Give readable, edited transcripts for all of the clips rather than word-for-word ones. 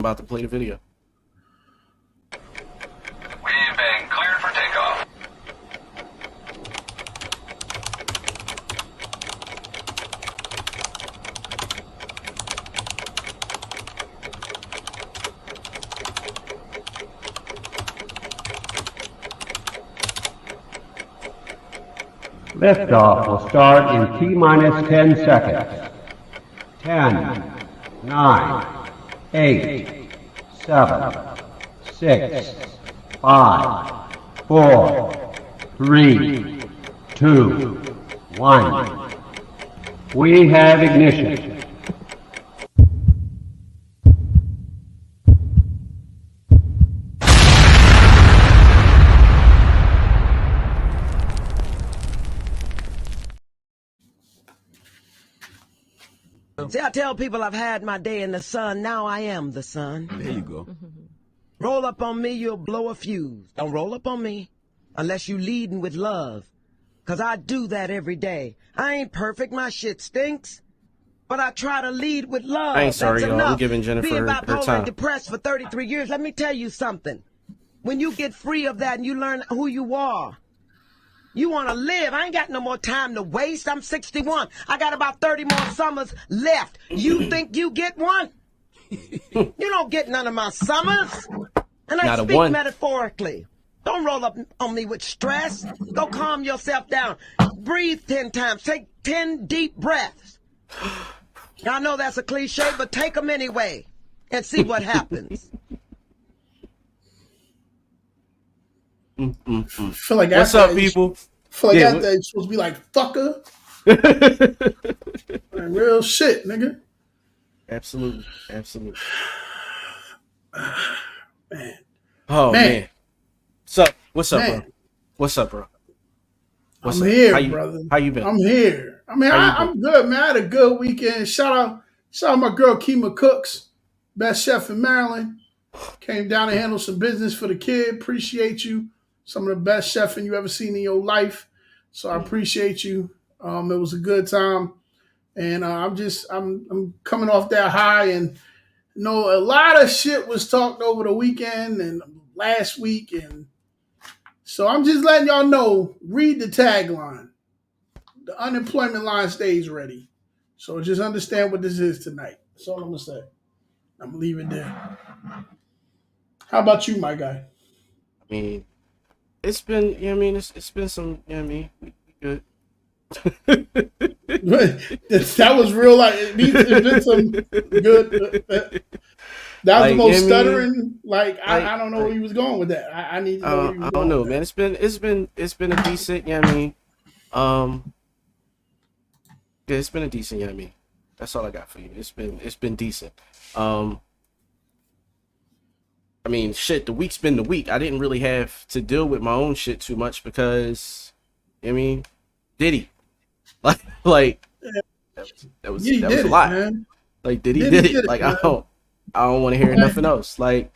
about to play the video. We've been cleared for takeoff. Liftoff will start in T-minus 10 seconds. 10, 9, 8, 7, 6, 5, 4, 3, 2, 1. We have ignition. See, I tell people I've had my day in the sun. Now I am the sun. There you go. Roll up on me, you'll blow a fuse. Don't roll up on me unless you leading with love. Because I do that every day. I ain't perfect. My shit stinks. But I try to lead with love. I ain't sorry, That's y'all. I'm enough. giving Jennifer Being her bipolar time. and depressed for 33 years, let me tell you something. When you get free of that and you learn who you are, you want to live. I ain't got no more time to waste. I'm 61. I got about 30 more summers left. You think you get one? You don't get none of my summers. And I Not a speak one. metaphorically. Don't roll up on me with stress. Go calm yourself down. Breathe 10 times. Take 10 deep breaths. I know that's a cliche, but take them anyway and see what happens. Feel like What's after up, people? Feel like Yeah, after it's supposed to be like fucker. Like, real shit, nigga. Absolutely, absolutely. Man. Oh man. What's up, Man. bro? What's up, bro? What's I'm up? here, brother. How you been? I'm here. I mean, How you I'm good, man. I had a good weekend. Shout out my girl Kima Cooks, best chef in Maryland. Came down to handle some business for the kid. Appreciate you. Some of the best chefing you ever seen in your life. So I appreciate you. It was a good time, and I'm coming off that high, and you know, a lot of shit was talked over the weekend and last week, and so I'm just letting y'all know. Read the tagline. The unemployment line stays ready. So just understand what this is tonight. That's all I'm gonna say. I'm gonna leave it there. How about you, my guy? I mean, it's been. You know what I mean, it's been some. You know what I mean, we good. That was real. Like it's been some good. That was Like, the most you know what I mean? stuttering. I don't know where he was going with that. I need to know where he was I going. don't know, with man. It's been a decent. You know what I mean? Yeah, it's been a decent. You know what I mean? That's all I got for you. It's been decent. I mean, shit. The week's been the week. I didn't really have to deal with my own shit too much because, I mean, Diddy, like that was Yeah, a lot. man. Like Diddy Diddy did did it. it, Like man. I don't want to hear nothing else. Like,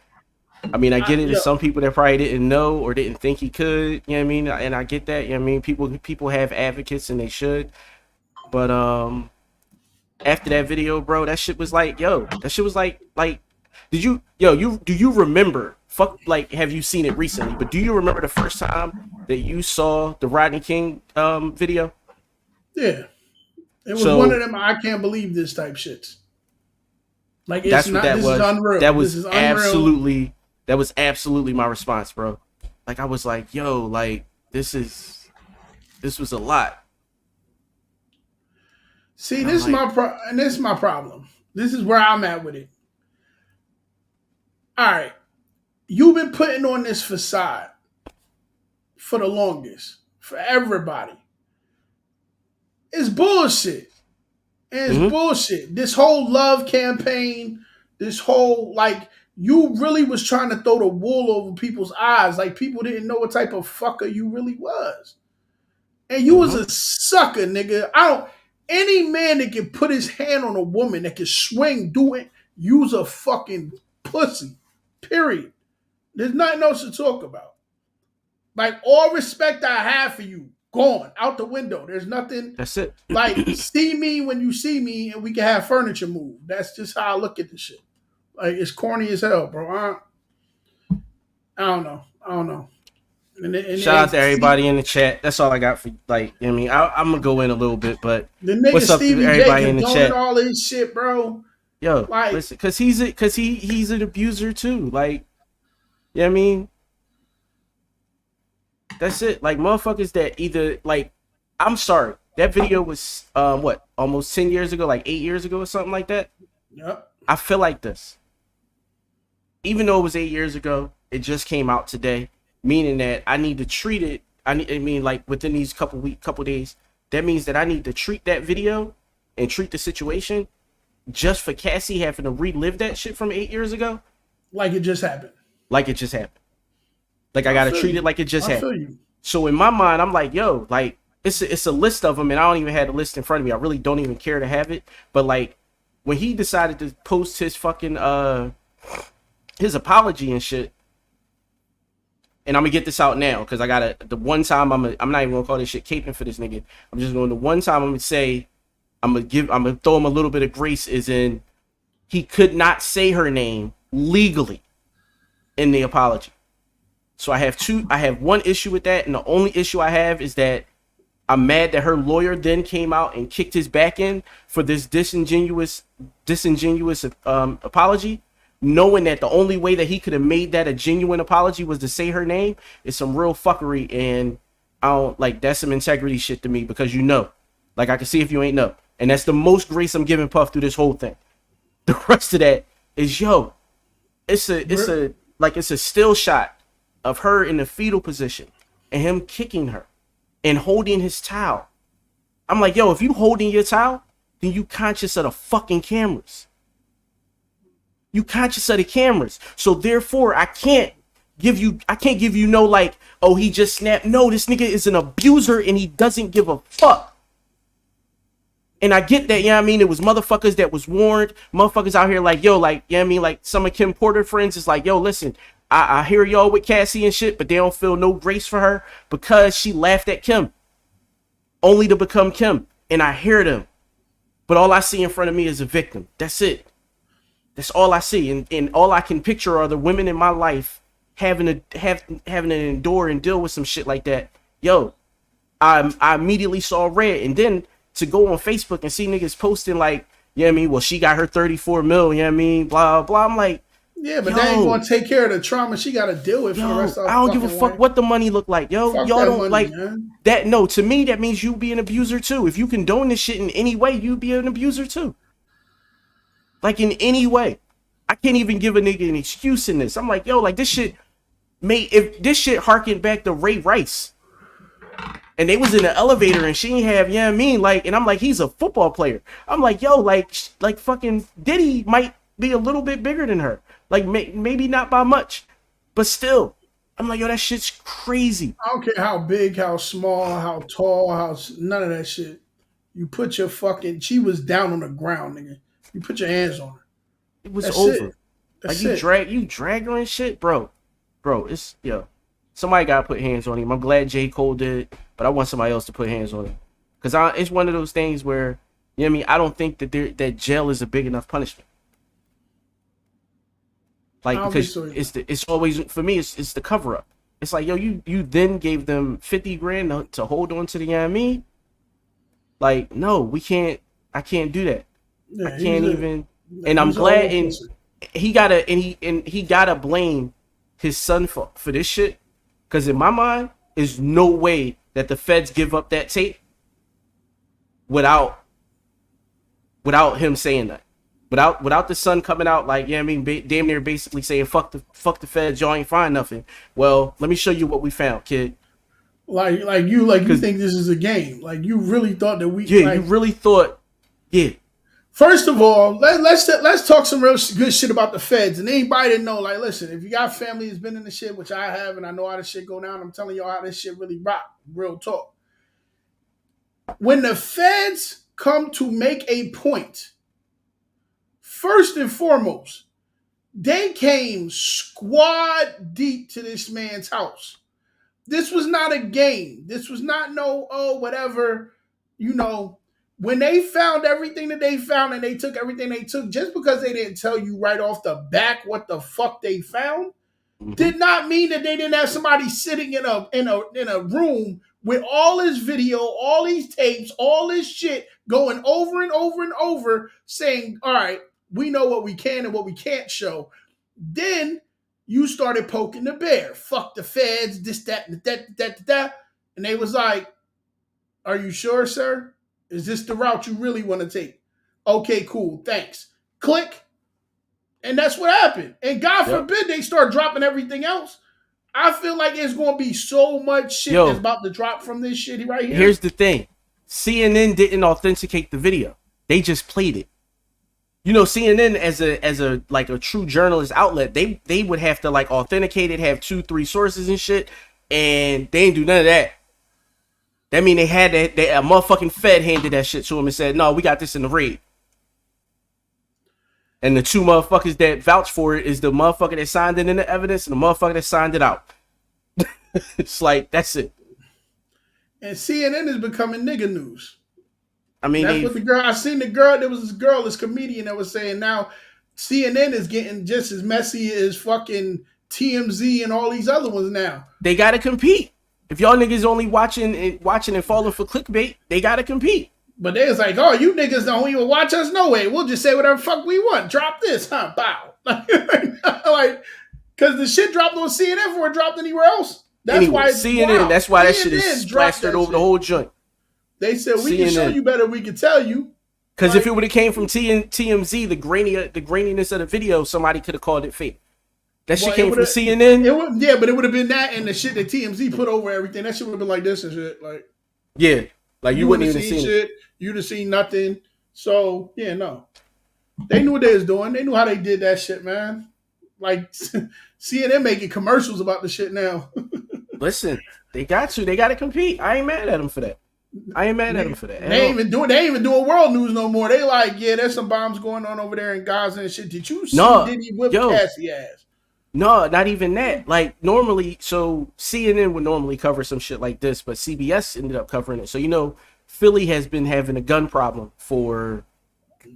I mean, I get it. Yeah. There's some people that probably didn't know or didn't think he could. You know what I mean? And I get that. You know what I mean? People have advocates and they should. But after that video, bro, that shit was like, yo, that shit was like, do you remember? Fuck, like, have you seen it recently? But do you remember the first time that you saw the Rodney King video? Yeah. It was So- one of them. I can't believe this type shits. Like it's That's not. what that This was. is unreal. That was this is unreal. absolutely my response, bro. Like I was like, yo, like this was a lot. See, And this I'm is my problem. This is where I'm at with it. All right, you've been putting on this facade for the longest, for everybody. It's bullshit. And it's bullshit. This whole love campaign, this whole, like, you really was trying to throw the wool over people's eyes. Like, people didn't know what type of fucker you really was. And you was a sucker, nigga. Any man that can put his hand on a woman that can swing, do it, you's a fucking pussy. Period. There's nothing else to talk about. Like, all respect I have for you, gone out the window. There's nothing. That's it. Like, see me when you see me and we can have furniture moved. That's just how I look at the shit. Like it's corny as hell, bro. I don't know. I don't know. Shout out to See, everybody in the chat. That's all I got for like. I mean, I'm gonna go in a little bit, but the nigga what's up to Stevie J everybody in the condoning chat? all this shit, bro. Yo, Like, listen, cause he's an abuser too. Like, you know what I mean? That's it. Like motherfuckers that either like, I'm sorry, that video was what, almost 10 years ago, like 8 years ago or something like that. yep. I feel like this. Even though it was 8 years ago, it just came out today, meaning that I need to treat it. I mean, like within these couple days. That means that I need to treat that video and treat the situation just for Cassie having to relive that shit from 8 years ago, Like it just happened. like it just happened. Like I gotta treat you. it like it just I feel happened. you. So in my mind, I'm like, yo, like it's a list of them, and I don't even have the list in front of me. I really don't even care to have it. But like when he decided to post his fucking his apology and shit, and I'm gonna get this out now because I gotta the one time I'm not even gonna call this shit caping for this nigga. I'm just going to one time I'm gonna say I'm gonna throw him a little bit of grace is in he could not say her name legally in the apology. So I have one issue with that, and the only issue I have is that I'm mad that her lawyer then came out and kicked his back in for this disingenuous apology, knowing that the only way that he could have made that a genuine apology was to say her name is some real fuckery, and I don't like that's some integrity shit to me because like I can see if you ain't know, and that's the most grace I'm giving Puff through this whole thing. The rest of that is it's a still shot of her in the fetal position and him kicking her and holding his towel. I'm like, yo, if you holding your towel, then you conscious of the fucking cameras. You conscious of the cameras. So therefore, I can't give you no like, oh, he just snapped. No, this nigga is an abuser and he doesn't give a fuck. And I get that, you know what I mean? It was motherfuckers that was warned. Motherfuckers out here like, yo, like, you know what I mean? Like some of Kim Porter friends is like, yo, listen, I hear y'all with Cassie and shit, but they don't feel no grace for her because she laughed at Kim. Only to become Kim. And I hear them. But all I see in front of me is a victim. That's it. That's all I see. And all I can picture are the women in my life having to endure and deal with some shit like that. Yo, I immediately saw red. And then to go on Facebook and see niggas posting like, you know what I mean? Well, she got her 34 mil, you know what I mean? Blah, blah. I'm like, yeah, but that ain't gonna take care of the trauma she gotta deal with for the rest of her. I don't give a fuck what the money look like, yo. Fuck Y'all that don't money, like man. that. No, to me, that means you be an abuser too. If you condone this shit in any way, you be an abuser too. Like in any way. I can't even give a nigga an excuse in this. I'm like, yo, like this shit if this shit harkened back to Ray Rice. And they was in the elevator and she ain't have, you know what I mean? Like, and I'm like, he's a football player. I'm like, yo, like fucking Diddy might be a little bit bigger than her. Like, maybe not by much. But still, I'm like, yo, that shit's crazy. I don't care how big, how small, how tall, none of that shit. You put your she was down on the ground, nigga. You put your hands on her. It was That's over. it. That's Like, you drag her and shit, bro. Bro, it's, yo. Somebody gotta put hands on him. I'm glad J. Cole did, but I want somebody else to put hands on him. Because it's one of those things where, you know what I mean? I don't think that jail is a big enough punishment. Like, because it's always, for me, it's the cover up. It's like, yo, you then gave them 50 grand to hold on to the, you know what I mean? Like, no, I can't do that. Yeah, I can't even, and I'm glad, and he gotta blame his son for this shit. Because in my mind, there's no way that the feds give up that tape without him saying that. Without the son coming out like, yeah, I mean, damn near basically saying, fuck the feds, y'all ain't find nothing. Well, let me show you what we found, kid. Like you think this is a game. Like you really thought that we. Yeah, like, you really thought, yeah. First of all, let's talk some real good shit about the feds. And anybody that know, like, listen, if you got family that's been in the shit, which I have, and I know how this shit go down, I'm telling y'all how this shit really rock. Real talk. When the feds come to make a point, first and foremost, they came squad deep to this man's house. This was not a game. This was not whatever, when they found everything that they found and they took everything they took, just because they didn't tell you right off the back what the fuck they found, did not mean that they didn't have somebody sitting in a room with all this video, all these tapes, all this shit going over and over and over, saying, all right, we know what we can and what we can't show. Then you started poking the bear. Fuck the feds, this, that, and that. And they was like, are you sure, sir? Is this the route you really want to take? Okay, cool, thanks. Click. And that's what happened. And God forbid they start dropping everything else. I feel like there's going to be so much shit that's about to drop from this shit right here. Here's the thing. CNN didn't authenticate the video. They just played it. You know, CNN as a like a true journalist outlet, they would have to like authenticate it, have 2-3 sources and shit, and they didn't do none of that. That mean they had that a motherfucking Fed handed that shit to them and said, no, we got this in the raid. And the 2 motherfuckers that vouch for it is the motherfucker that signed it in the evidence and the motherfucker that signed it out. It's like, that's it. And CNN is becoming nigga news. I mean, that's what the girl, I seen the girl, there was this girl, this comedian that was saying now CNN is getting just as messy as fucking TMZ and all these other ones now. They got to compete. If y'all niggas only watching and falling for clickbait, they got to compete. But they was like, oh, you niggas don't even watch us no way. We'll just say whatever fuck we want. Drop this, huh? Bow. Like, because the shit dropped on CNN before it dropped anywhere else. That's why it's CNN. wild. That's why that CNN shit is plastered over the whole joint. They said we can show you better. We can tell you. Because if it would have came from TMZ, the graininess of the video, somebody could have called it fake. That shit came from CNN. But it would have been that and the shit that TMZ put over everything. That shit would have been like this and shit. Like, yeah, like you wouldn't even seen seen shit. You'd have seen nothing. So yeah, no, they knew what they was doing. They knew how they did that shit, man. Like CNN making commercials about the shit now. Listen, they got to. They got to compete. I ain't mad at them for that. They ain't even doing world news no more. They like, yeah, there's some bombs going on over there in Gaza and shit. Did you see Diddy whip Cassie ass? No, not even that. Like normally, so CNN would normally cover some shit like this, but CBS ended up covering it. So you know, Philly has been having a gun problem for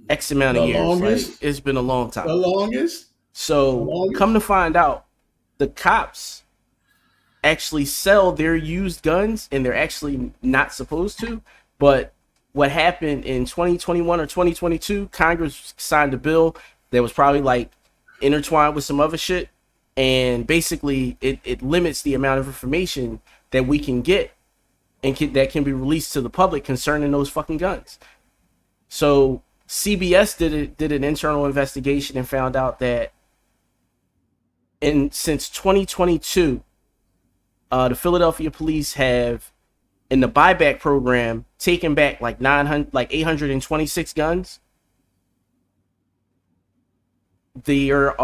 X amount of years. Like, it's been a long time. The longest. So come to find out, the cops actually sell their used guns, and they're actually not supposed to. But what happened in 2021 or 2022, Congress signed a bill that was probably like intertwined with some other shit, and basically it limits the amount of information that we can get and that can be released to the public concerning those fucking guns. So CBS did an internal investigation and found out that since 2022, the Philadelphia police have, in the buyback program, taken back like 826 guns. There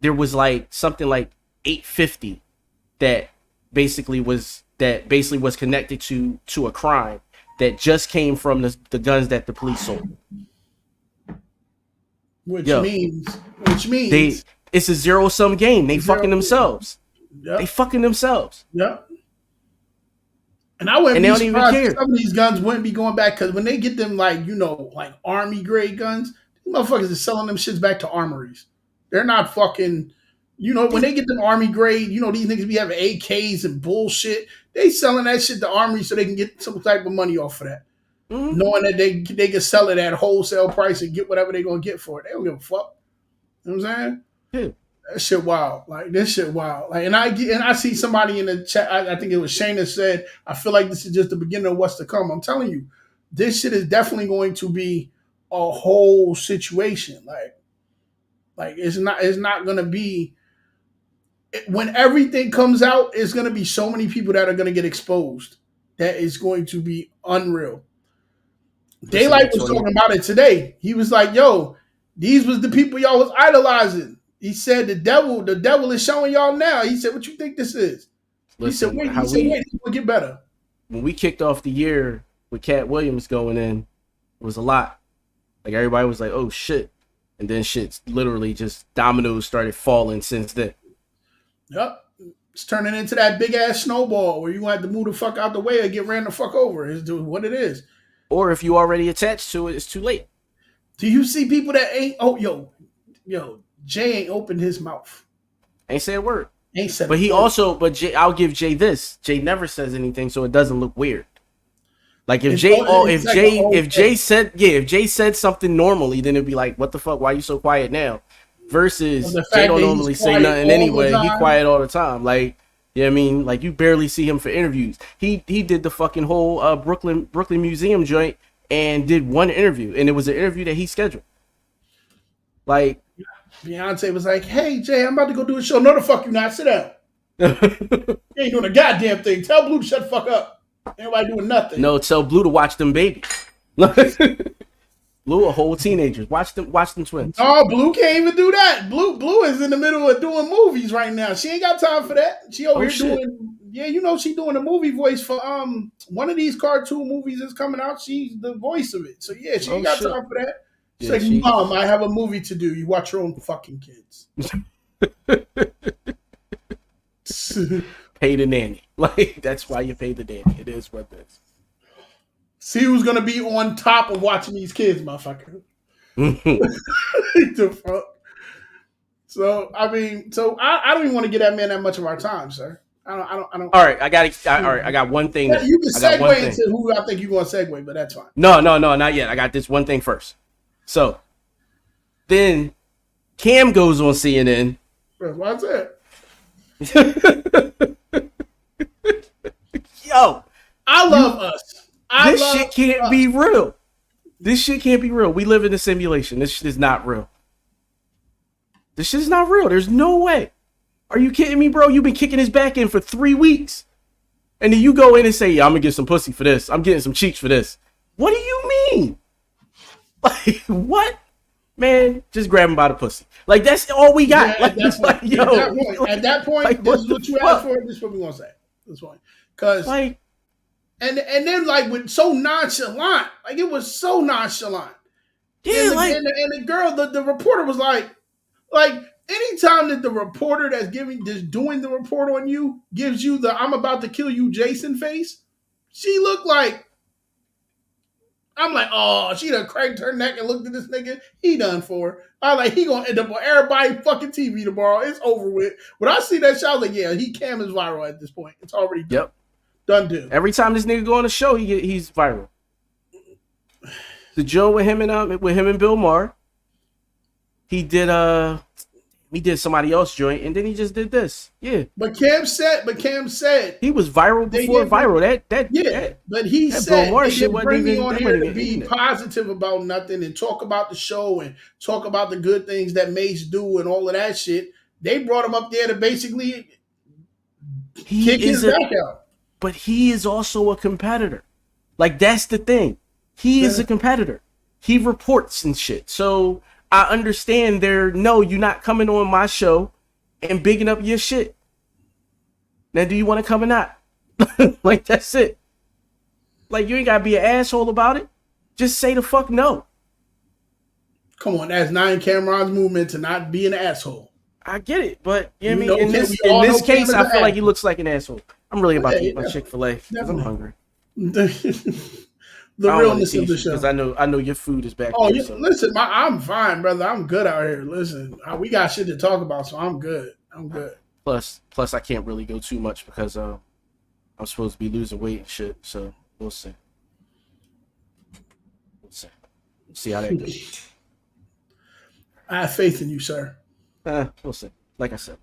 was like something like 850 that basically was connected to a crime that just came from the guns that the police sold. Which means it's a zero-sum game. They fucking themselves. Yep. They fucking themselves. Yep. And I wouldn't be surprised if some of these guns wouldn't be going back, because when they get them like army grade guns, these motherfuckers are selling them shits back to armories. They're not fucking, when they get them army grade, these niggas be having AKs and bullshit. They selling that shit to armories so they can get some type of money off of that. Mm-hmm. Knowing that they can sell it at wholesale price and get whatever they're gonna get for it. They don't give a fuck. You know what I'm saying? Yeah. That shit wild. Like, this shit wild. Like, and I see somebody in the chat, I think it was Shayna, said, I feel like this is just the beginning of what's to come. I'm telling you, this shit is definitely going to be a whole situation. Like it's not gonna be, when everything comes out, it's gonna be so many people that are gonna get exposed. That is going to be unreal. Daylight was talking about it today. He was like, yo, these was the people y'all was idolizing. He said the devil is showing y'all now. He said, what you think this is? Listen, he said, wait, it will get better. When we kicked off the year with Cat Williams going in, it was a lot. Like, everybody was like, oh shit. And then shit literally just dominoes started falling since then. Yep. It's turning into that big ass snowball where you have to move the fuck out the way or get ran the fuck over. Is what it is. Or if you already attached to it, it's too late. Do you see people that ain't? Oh, yo, Jay ain't opened his mouth. Ain't said a word. Ain't said. But a he word. also, but Jay, I'll give Jay this. Jay never says anything, so it doesn't look weird. Like if Jay said something normally, then it'd be like, what the fuck? Why are you so quiet now? Versus Jay don't normally say nothing anyway. He quiet all the time. Like, you know what I mean? Like you barely see him for interviews. He did the fucking whole Brooklyn Museum joint and did one interview, and it was an interview that he scheduled. Like Beyonce was like, "Hey Jay, I'm about to go do a show." No, the fuck you not. Sit down. You ain't doing a goddamn thing. Tell Blue to shut the fuck up. Everybody doing nothing. No, tell Blue to watch them babies. Blue, a whole teenagers. Watch them twins. Oh, Blue can't even do that. Blue is in the middle of doing movies right now. She ain't got time for that. She over here doing, she doing a movie voice for one of these cartoon movies that's coming out. She's the voice of it. So yeah, she ain't got time for that. She's like, Mom, I have a movie to do. You watch your own fucking kids. Pay the nanny. Like that's why you pay the nanny. It is what it is. See who's gonna be on top of watching these kids, motherfucker. The fuck. So I don't even want to get that man that much of our time, sir. I don't. All right, I got one thing. Yeah, you can segue into who I think you're gonna segue, but that's fine. No, not yet. I got this one thing first. So then Cam goes on CNN. Why's that? Yo, I love us. This shit can't be real. This shit can't be real. We live in a simulation. This shit is not real. This shit is not real. There's no way. Are you kidding me, bro? You've been kicking his back in for 3 weeks. And then you go in and say, yeah, I'm going to get some pussy for this. I'm getting some cheeks for this. What do you mean? Like, what? Man, just grab him by the pussy. Like, that's all we got. Yeah, like, at that point, this is what you asked for. This is what we want to say. This one. Because... like, And then like with so nonchalant, like it was so nonchalant. Yeah, and the girl, the reporter was like anytime that the reporter that's doing the report on you gives you the "I'm about to kill you, Jason" face, she looked like, I'm like, oh, she done cracked her neck and looked at this nigga. He done for her. I like he gonna end up on everybody fucking TV tomorrow. It's over with. When I see that shit, I was like, yeah, Cam is viral at this point. It's already done. Yep. Done deal. Every time this nigga go on a show, he's viral. The Joe with him and Bill Maher. He did somebody else joint, and then he just did this. Yeah. But Cam said he was viral before viral. But he said Bill Maher shit wasn't bring me on here to be positive about nothing and talk about the show and talk about the good things that Mace do and all of that shit. They brought him up there to basically kick his back out. But he is also a competitor. Like, that's the thing. He is a competitor. He reports and shit. So I understand you're not coming on my show and bigging up your shit. Now, do you want to come or not? Like, that's it. Like, you ain't got to be an asshole about it. Just say the fuck no. Come on, that's 9 Cameron's movement to not be an asshole. I get it, but in this case, I feel like he looks like an asshole. I'm really about to eat my Chick-fil-A because I'm hungry. The realness of the show. Because I know your food is back. Oh, there, so. Listen, I'm fine, brother. I'm good out here. Listen, we got shit to talk about, so I'm good. Plus, I can't really go too much because I'm supposed to be losing weight and shit. So we'll see. We'll see how that goes. I have faith in you, sir. We'll see. Like I said.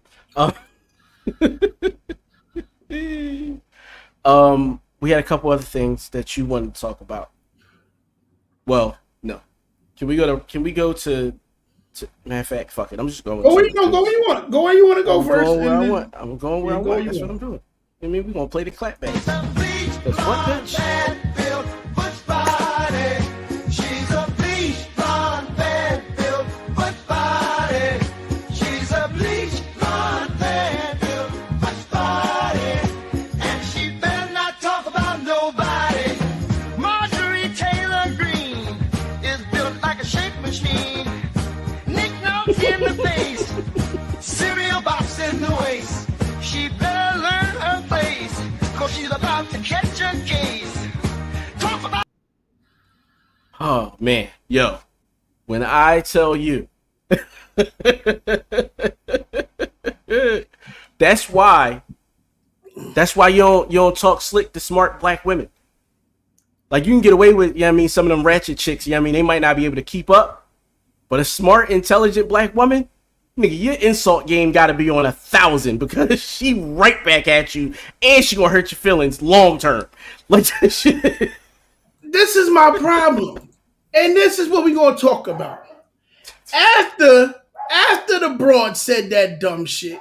We had a couple other things that you wanted to talk about. Well, no. Can we go to matter of fact, fuck it. I'm just going. Go where you want. Go where you want to go first. I'm going where I want. That's what I'm doing. I mean, we're gonna play the clap back. That's what, bitch? She's about to catch a case. Oh man, yo, when I tell you, that's why you don't talk slick to smart black women. Like you can get away with, some of them ratchet chicks, they might not be able to keep up, but a smart, intelligent black woman, nigga, your insult game got to be on 1,000 because she right back at you, and she gonna hurt your feelings long term. Like that shit. This is my problem, and this is what we gonna talk about. After the broad said that dumb shit,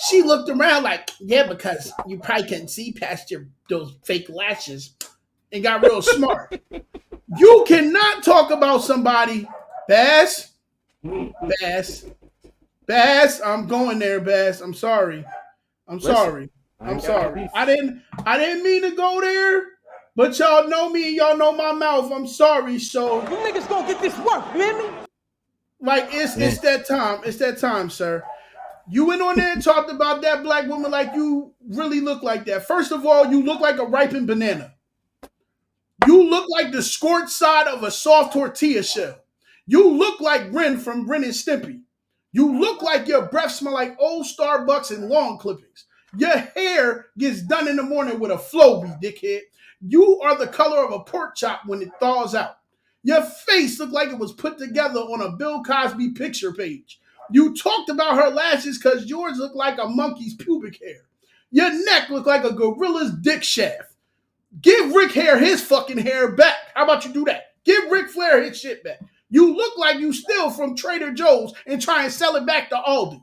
she looked around like, yeah, because you probably couldn't see past those fake lashes, and got real smart. You cannot talk about somebody, Bass. I'm going there, Bass. I'm sorry. I'm sorry. I didn't mean to go there, but y'all know me and y'all know my mouth. I'm sorry. So You niggas gonna get this work, man. like it's that time. It's that time, sir. You went on there and talked about that black woman like you really look like that. First of all, you look like a ripened banana. You look like the scorched side of a soft tortilla shell. You look like Ren from Ren and Stimpy. You look like your breath smell like old Starbucks and lawn clippings. Your hair gets done in the morning with a Flowbee, dickhead. You are the color of a pork chop when it thaws out. Your face looked like it was put together on a Bill Cosby picture page. You talked about her lashes because yours looked like a monkey's pubic hair. Your neck looked like a gorilla's dick shaft. Give Ric Hair his fucking hair back. How about you do that? Give Ric Flair his shit back. You look like you steal from Trader Joe's and try and sell it back to Aldi.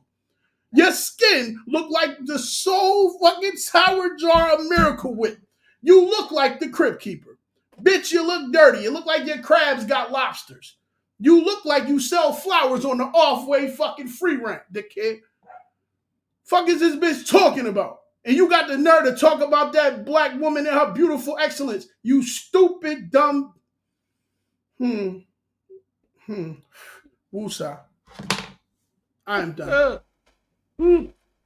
Your skin look like the soul fucking sour jar of Miracle Whip. You look like the Crypt Keeper. Bitch, you look dirty. You look like your crabs got lobsters. You look like you sell flowers on the off-way fucking free rent, dickhead. Fuck is this bitch talking about? And you got the nerve to talk about that black woman and her beautiful excellence. You stupid, dumb. Woosah. I am done.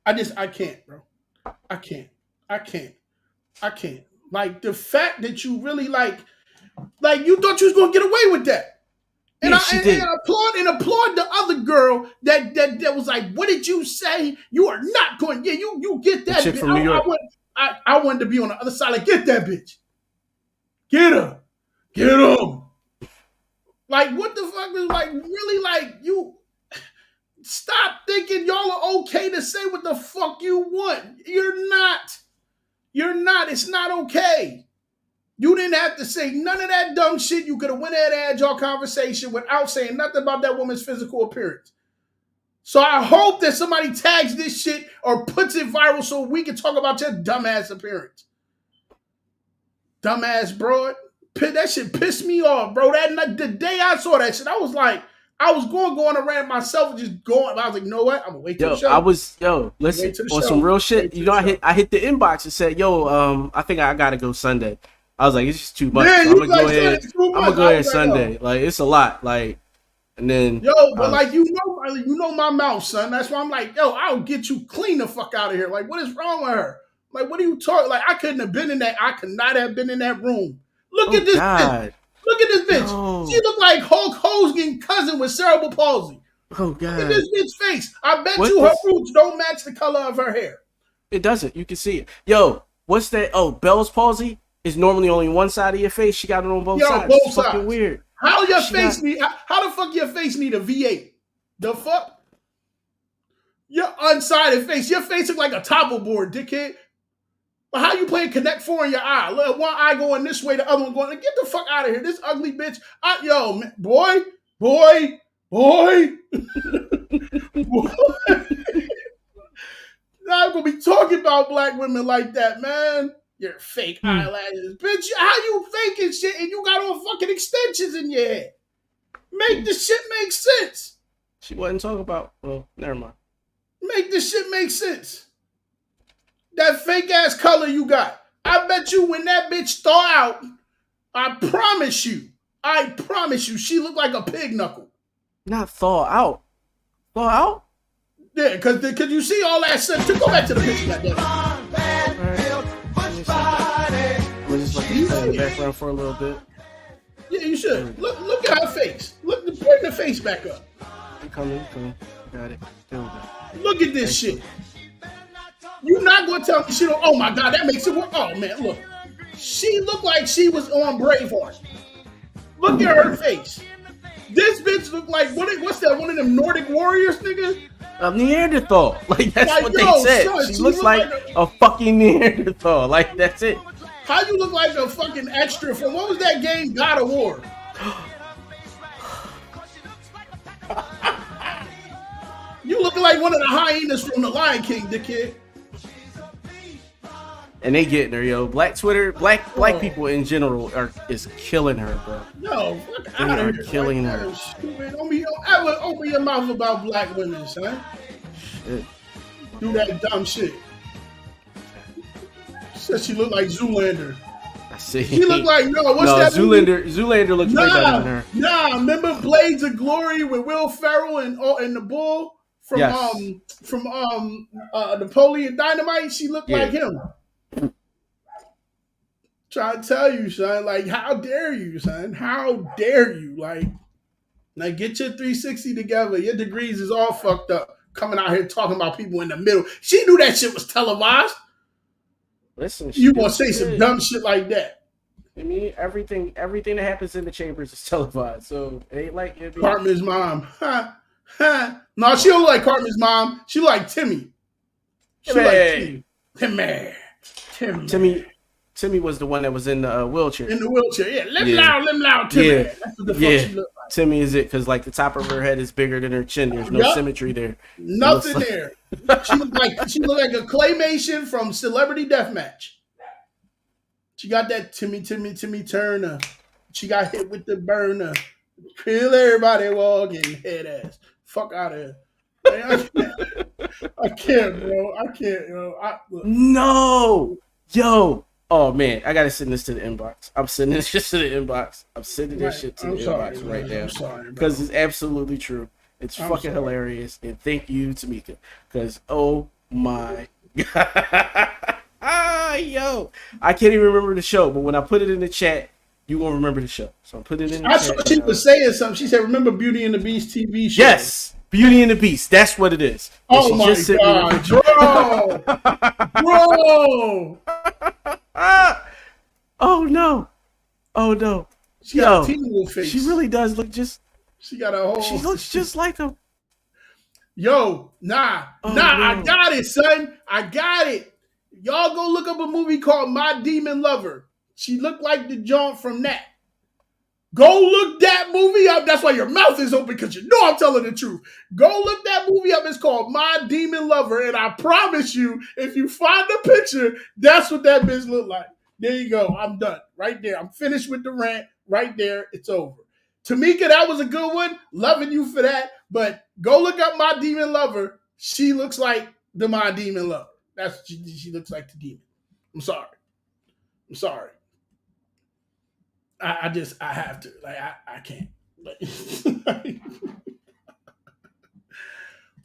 I can't, bro. I can't. Like the fact that you really like you thought you was gonna get away with that. And Yeah, I applaud the other girl that was like, what did you say? You are not going. Yeah, you get that chick bitch. from New York. I wanted to be on the other side. Like, get that bitch. Get her. Get him. Like, what the fuck is like really like you? Stop thinking y'all are okay to say what the fuck you want. You're not. It's not okay. You didn't have to say none of that dumb shit. You could have went ahead and had your conversation without saying nothing about that woman's physical appearance. So I hope that somebody tags this shit or puts it viral so we can talk about your dumbass appearance. Dumbass broad. That shit pissed me off, bro. The day I saw that shit, I was like, I was going to go on a rant myself and just going. I was like, you know what? I'm going to wait till the show. Listen, on some real shit, I hit the inbox and said, I think I got to go So I was like, it's just too much. Man, so I'm gonna go ahead. I'm gonna go ahead like, Sunday. Like it's a lot. Like, and then but like you know my mouth, son. That's why I'm like, I'll get you clean the fuck out of here. Like, what is wrong with her? Like, what are you talking? Like, I couldn't have been in that. I could not have been in that room. Look at this bitch. Look at this bitch. No. She looked like Hulk Hogan's cousin with cerebral palsy. Oh God. Look at this bitch's face. I bet her roots don't match the color of her hair. It doesn't. You can see it. Yo, what's that? Oh, Bell's palsy is normally only one side of your face. She got it on both sides. Both sides. Fucking weird. How the fuck your face need a V8? The fuck? Your unsided face. Your face look like a topple board, dickhead. But how you playing Connect 4 in your eye? Look, one eye going this way, the other one going. Get the fuck out of here. This ugly bitch. Man, boy. Not gonna be talking about black women like that, man. Your fake eyelashes. Bitch, how you faking shit and you got on fucking extensions in your head? Make this shit make sense. She wasn't talking about, well, never mind. Make this shit make sense. That fake ass color you got. I bet you when that bitch thaw out, I promise you, she looked like a pig knuckle. Not thaw out. Thaw out? Yeah, because you see all that stuff. Go back to the picture, goddamn. I'm just like play in the background for a little bit. Yeah, you should. Look at her face. Bring the face back up. I'm coming. Got it. There we go. Look at this shit. You're not gonna tell me she don't. Oh my God, that makes it work. Oh man, look. She looked like she was on Braveheart. Look at her face. This bitch looked like what's that? One of them Nordic warriors, nigga. A Neanderthal. Like that's Like, what yo, they said. son, she she looks look like like a fucking Neanderthal. Like that's it. How you look like a fucking extra from what was that game? God of War. You looking like one of the hyenas from the Lion King, dickhead. And they getting her, yo. Black Twitter, black people in general is killing her, bro. Yo, fuck They out are of here. killing Like, her. that is stupid. Don't ever open your mouth about black women, son. Shit. Do that dumb shit. Said she looked like Zoolander. I see. She looked like what's that movie? Zoolander looks way better than her. Nah, remember Blades of Glory with Will Ferrell and the bull from Yes. Napoleon Dynamite? She looked Yeah. like him. Trying to tell you, son. Like, how dare you, son? How dare you? Like, now get your 360 together. Your degrees is all fucked up. Coming out here talking about people in the middle. She knew that shit was televised. Listen, You gonna say some dumb shit like that? I mean, everything that happens in the chambers is televised, so it ain't like it. Cartman's mom. No, she don't look like Cartman's mom. She look like Timmy. She look like Timmy. Timmy was the one that was in the wheelchair. In the wheelchair, yeah. Lim loud, Timmy. Yeah. That's what the fuck she look like. Timmy is it because like the top of her head is bigger than her chin. There's no symmetry there. Nothing there. She look like a claymation from Celebrity Deathmatch. She got that Timmy Turner. She got hit with the burner. Kill everybody walking head ass. Fuck out of here. Man, I can't, bro. I can't, No, yo. Oh man, I gotta send this to the inbox. I'm sending this shit to the inbox. I'm sending this shit to the inbox right now because it's absolutely true. It's fucking hilarious. And thank you, Tamika, because oh my god, yo, I can't even remember the show, but when I put it in the chat, you gonna remember the show. So I'm putting it in the chat. I saw she was saying something. She said, "Remember Beauty and the Beast TV show?" Yes, Beauty and the Beast. That's what it is. And Oh my god, bro! Oh no. She got a Teen face. She really does look just. She got a whole. She looks just like a. Yo, I got it, son. I got it. Y'all go look up a movie called My Demon Lover. She looked like the John from that. Go look that movie up. That's why your mouth is open, because you know I'm telling the truth. Go look that movie up. It's called My Demon Lover. And I promise you, if you find the picture, that's what that bitch looked like. There you go. I'm done. Right there. I'm finished with the rant. Right there. It's over. Tamika, that was a good one. Loving you for that. But go look up My Demon Lover. She looks like the My Demon Lover. She looks like the demon. I'm sorry. I have to. Like, I can't. Like,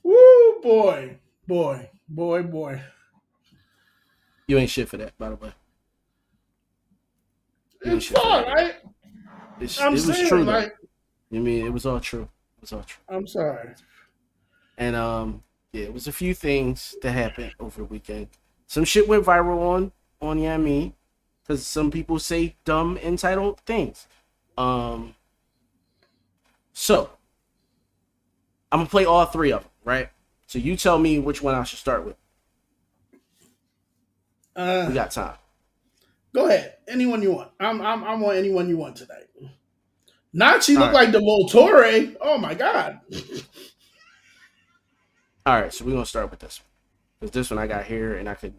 woo, boy. You ain't shit for that, by the way. It's fun, right? It was true, like, I mean, it was all true. I'm sorry. And yeah, it was a few things that happened over the weekend. Some shit went viral on Yami, because some people say dumb, entitled things. So I'm gonna play all three of them, right? So you tell me which one I should start with. We got time. Go ahead. Anyone you want. I want anyone you want tonight. Not she look like the Voltore. Oh my god. All right, so we're gonna start with this one, because this one I got here and I could,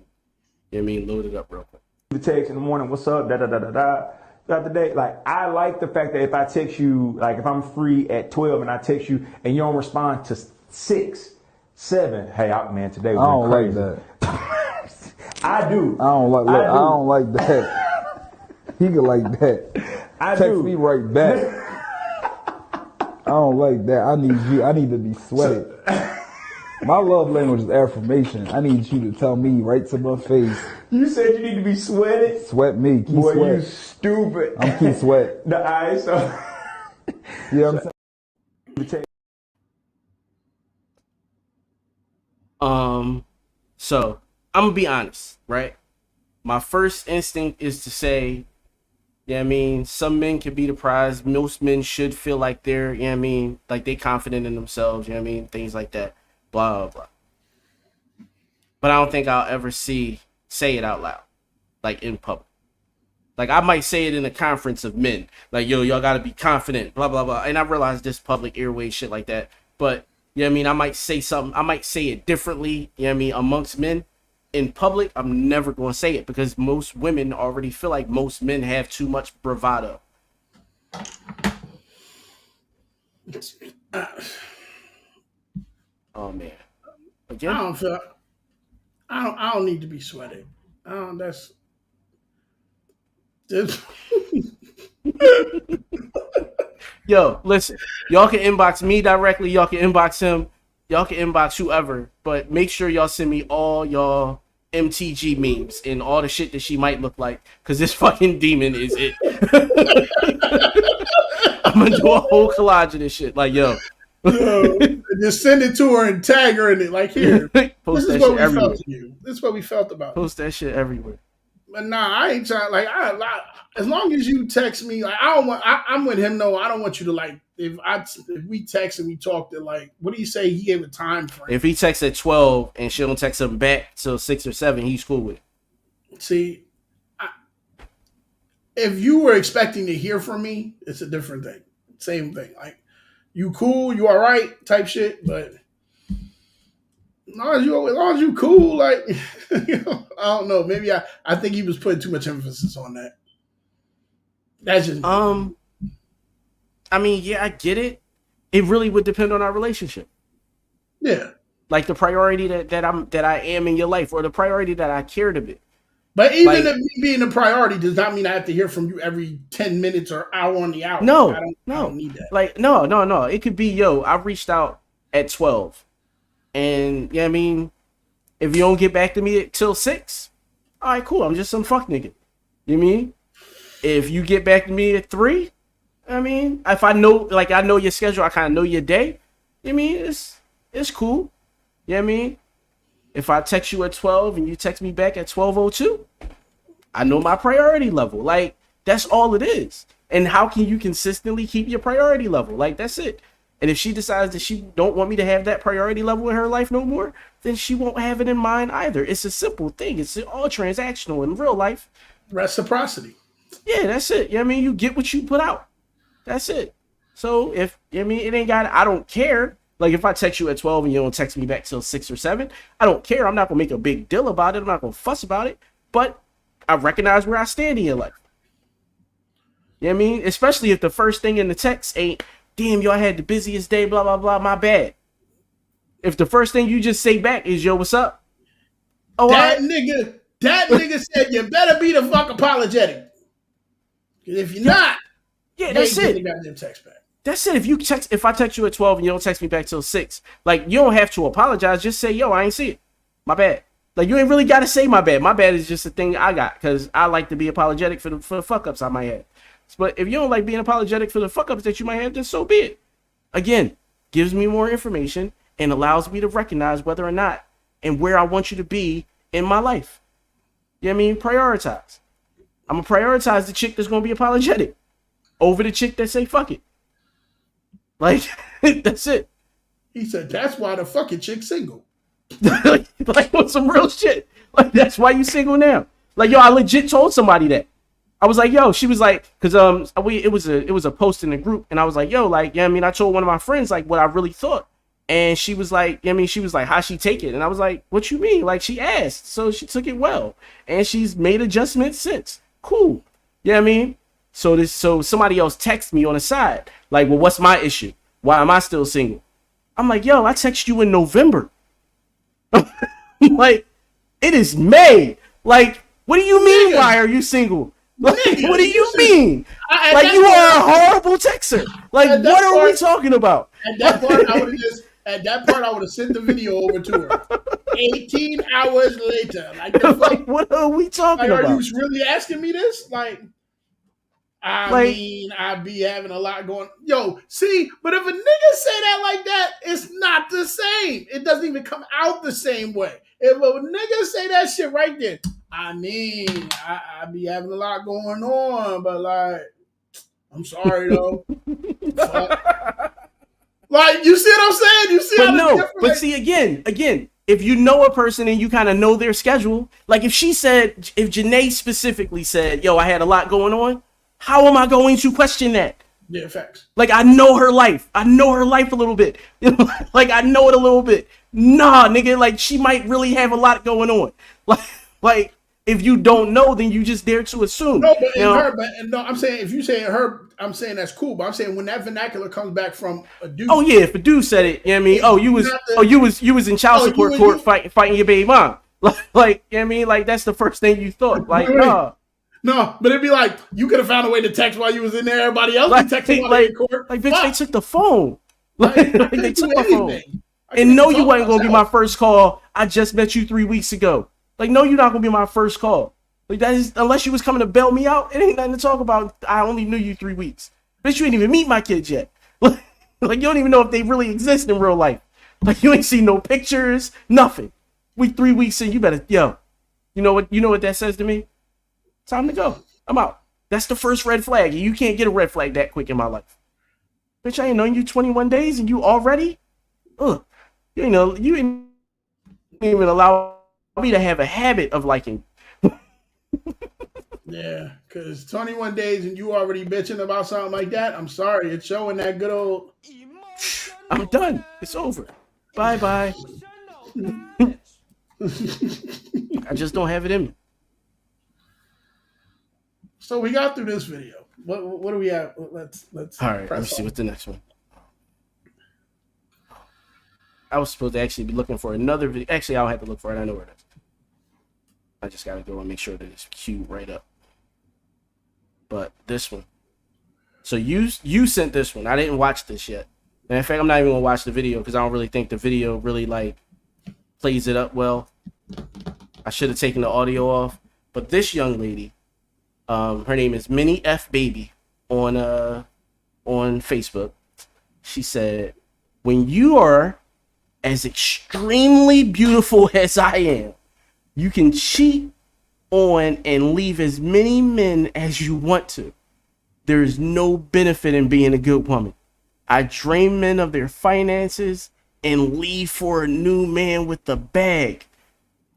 load it up real quick. The text in the morning, what's up, throughout the day. Like, I like the fact that if I text you, like if I'm free at 12 and I text you and you don't respond to 6, 7, hey, man, today was crazy. Like that. I do. I don't like that. He can like that. Text me right back. I don't like that. I need to be sweated. My love language is affirmation. I need you to tell me right to my face. You said you need to be sweated. Sweat me. Keep Boy, sweat. you stupid. I'm keep sweat. The eyes. So. You know what I'm saying? So I'm gonna be honest, right? My first instinct is to say, yeah, I mean, some men can be the prize. Most men should feel like they're, you know what I mean, like they confident in themselves, you know what I mean, things like that, blah, blah, blah. But I don't think I'll ever say it out loud, like in public. Like I might say it in a conference of men, like, yo, y'all gotta be confident, blah, blah, blah. And I realize this public airway shit like that, but you know what I mean, I might say something, I might say it differently, you know what I mean, amongst men. In public, I'm never going to say it because most women already feel like most men have too much bravado. Oh man! Again? I don't need to be sweating. That's Yo, listen. Y'all can inbox me directly. Y'all can inbox him. Y'all can inbox whoever. But make sure y'all send me all y'all MTG memes and all the shit that she might look like, because this fucking demon is it. I'm gonna do a whole collage of this shit. Like, yo. Just send it to her and tag her in it. Like, here. Post This is that what shit we everywhere. felt to you. This is what we felt about Post that shit everywhere. But nah, I ain't trying. Like, as long as you text me, like, I'm with him. No, I don't want you to, like, if we text and we talk, to, like, what do you say? He gave a time frame. If he texts at 12 and she don't text him back till 6 or 7, he's cool with it. See, if you were expecting to hear from me, it's a different thing. Same thing. Like, you cool, you all right, type shit. But as long as you cool, like, you know, I don't know. Maybe I think he was putting too much emphasis on that. That's just I mean, yeah, I get it. It really would depend on our relationship. Yeah. Like the priority that I am in your life, or the priority that I cared a bit. But even like, if me being a priority does not mean I have to hear from you every 10 minutes or hour on the hour. No, I don't need that. Like, no. It could be, yo, I reached out at 12. And, yeah, I mean, if you don't get back to me till 6, all right, cool. I'm just some fuck nigga. You mean? If you get back to me at 3, I mean, if I know your schedule, I kind of know your day. You mean, it's cool. You know what I mean? If I text you at 12 and you text me back at 12:02, I know my priority level. Like, that's all it is. And how can you consistently keep your priority level? Like, that's it. And if she decides that she don't want me to have that priority level in her life no more, then she won't have it in mine either. It's a simple thing. It's all transactional in real life. Reciprocity. Yeah, that's it. You know what I mean? You get what you put out. That's it. So if, you know what I mean, it ain't got, I don't care. Like, if I text you at 12 and you don't text me back till 6 or 7, I don't care. I'm not going to make a big deal about it. I'm not going to fuss about it. But I recognize where I stand in your life. You know what I mean? Especially if the first thing in the text ain't, damn, y'all had the busiest day, blah, blah, blah, my bad. If the first thing you just say back is, yo, what's up? Oh, that nigga said you better be the fuck apologetic. Because if you're not, yeah, that's it. You goddamn text back. That's it. If I text you at 12 and you don't text me back till 6, like, you don't have to apologize. Just say, yo, I ain't see it. My bad. Like, you ain't really got to say my bad. My bad is just a thing I got, because I like to be apologetic for the fuck ups I might have. But if you don't like being apologetic for the fuck ups that you might have, then so be it. Again, gives me more information and allows me to recognize whether or not and where I want you to be in my life. You know what I mean? Prioritize. I'm going to prioritize the chick that's going to be apologetic over the chick that say fuck it. Like, that's it. He said, that's why the fucking chick's single. like on some real shit. Like, that's why you single now. Like, yo, I legit told somebody that. I was like, yo, she was like, because it was a post in the group, and I was like, yo, like, yeah, I mean, I told one of my friends like what I really thought, and she was like, I mean, she was like, how'd she take it? And I was like, what you mean? Like, she asked, so she took it well, and she's made adjustments since. Cool. Yeah, I mean, so somebody else texted me on the side, like, well, what's my issue? Why am I still single? I'm like, yo, I texted you in November. Like, it is May. Like, what do you mean? Why are you single? Like, what do you mean? Like, you are a horrible texter. Like, what are we talking about? At that point, I would have just At that part, I would have sent the video over to her. 18 hours later. Like, the fuck? Like, what are we talking Like, about? are you really asking me this? Like, I mean, I be having a lot going. Yo, see, but if a nigga say that like that, it's not the same. It doesn't even come out the same way. If a nigga say that shit right there, I mean, I be having a lot going on, but like, I'm sorry though. Like, you see what I'm saying? You see But how no, different, but like, see, again, if you know a person and you kind of know their schedule, like if Janae specifically said, yo, I had a lot going on, how am I going to question that? Yeah, facts. Like, I know her life. I know her life a little bit. Like, I know it a little bit. Nah, nigga, like, she might really have a lot going on. Like if you don't know, then you just dare to assume. No, but no, I'm saying if you say her, I'm saying that's cool. But I'm saying when that vernacular comes back from a dude. Oh yeah, if a dude said it, you know what I mean? You was in child support court fighting your baby mom. Like, you know what I mean? Like, that's the first thing you thought. Like, nah. No, but it'd be like, you could have found a way to text while you was in there. Everybody else be texting while in court. Like, bitch, they took the phone. Like they took my phone. And no, you wasn't going to be my first call. I just met you 3 weeks ago. Like, no, you're not going to be my first call. Like, that is, unless you was coming to bail me out, it ain't nothing to talk about. I only knew you 3 weeks. Bitch, you ain't even meet my kids yet. Like, you don't even know if they really exist in real life. Like, you ain't seen no pictures, nothing. We 3 weeks in, you better, yo. You know what that says to me? Time to go. I'm out. That's the first red flag. You can't get a red flag that quick in my life. Bitch, I ain't known you 21 days and you already? Ugh. You ain't even allow me to have a habit of liking. Yeah, because 21 days and you already bitching about something like that, I'm sorry. It's showing that good old... I'm done. It's over. Bye-bye. I just don't have it in me. So we got through this video. What do we have? Let's all right, let me see what's the next one. I was supposed to actually be looking for another video. Actually, I don't have to look for it. I know where it is. I just got to go and make sure that it's queued right up. But this one. So you sent this one. I didn't watch this yet. And in fact, I'm not even going to watch the video because I don't really think the video really, like, plays it up well. I should have taken the audio off. But this young lady, her name is Minnie F Baby on Facebook. She said, when you are as extremely beautiful as I am, you can cheat on and leave as many men as you want to. There is no benefit in being a good woman. I drain men of their finances and leave for a new man with the bag.